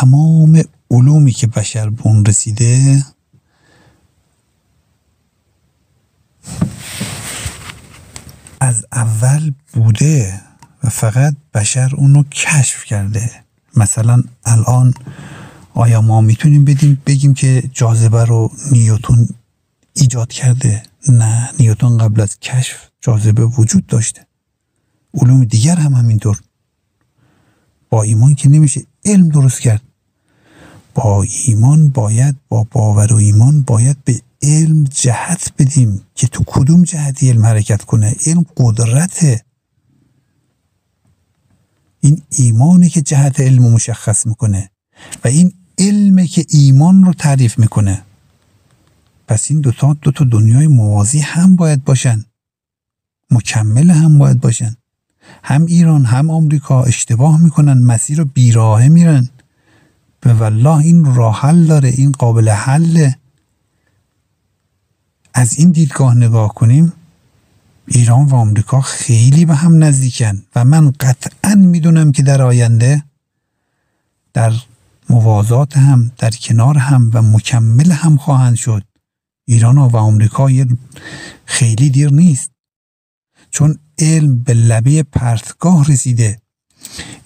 تمام علومی که بشر به اون رسیده از اول بوده و فقط بشر اونو کشف کرده. مثلا الان آیا ما میتونیم بگیم که جاذبه رو نیوتن ایجاد کرده؟ نه، نیوتن قبل از کشف جاذبه وجود داشته. علوم دیگر هم همینطور. با ایمان که نمیشه علم درست کرد. با باور و ایمان باید به علم جهت بدیم که تو کدوم جهتی علم حرکت کنه. علم قدرته. این ایمانه که جهت علم مشخص میکنه و این علمه که ایمان رو تعریف میکنه. پس این دو تا دنیای موازی هم باید باشن، مکمل هم باید باشن. هم ایران هم آمریکا اشتباه میکنن، مسیر رو بیراهه میرن. به والله این راه حل داره، این قابل حله. از این دیدگاه نگاه کنیم ایران و آمریکا خیلی به هم نزدیکن و من قطعا میدونم که در آینده در موازات هم، در کنار هم و مکمل هم خواهند شد. ایران و آمریکا خیلی دیر نیست، چون علم به لبه پرتگاه رسیده.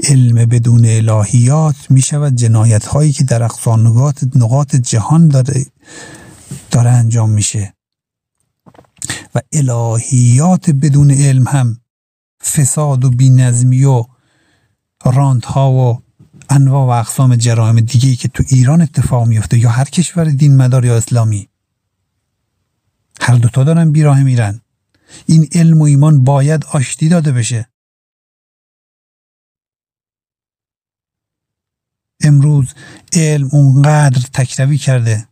علم بدون الهیات می شود جنایت هایی که در اقصا نقاط جهان داره انجام میشه و الهیات بدون علم هم فساد و بی‌نظمی و راندها و انواع و اقسام جرایم دیگه‌ای که تو ایران اتفاق میفته یا هر کشور دین مدار یا اسلامی، هر دوتا دارن بیراه میرن. این علم و ایمان باید آشتی داده بشه. امروز علم اونقدر تکروی کرده،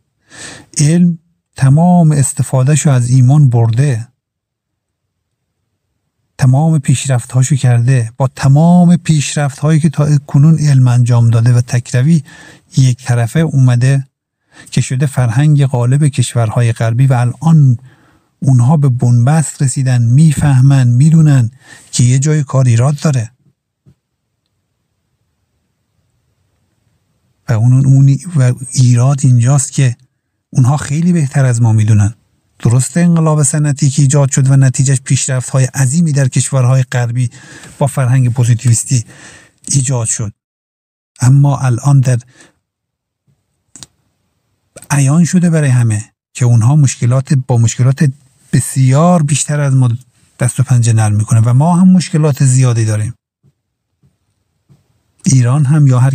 علم تمام استفادهشو از ایمان برده، تمام پیشرفت‌هاشو کرده، با تمام پیشرفت‌هایی که تا کنون علم انجام داده و تکروی یک طرفه اومده که شده فرهنگ غالب کشورهای غربی و الان اونها به بنبست رسیدن، میفهمن، میدونن که یه جای کار ایراد داره و ایراد اینجاست که اونها خیلی بهتر از ما میدونن. درسته انقلاب صنعتی که ایجاد شد و نتیجهش پیشرفت‌های عظیمی در کشورهای غربی با فرهنگ پوزیتیویستی ایجاد شد، اما الان در عیان شده برای همه که اونها با مشکلات بسیار بیشتر از ما دست و پنجه نرم میکنه و ما هم مشکلات زیادی داریم. ایران هم یا هر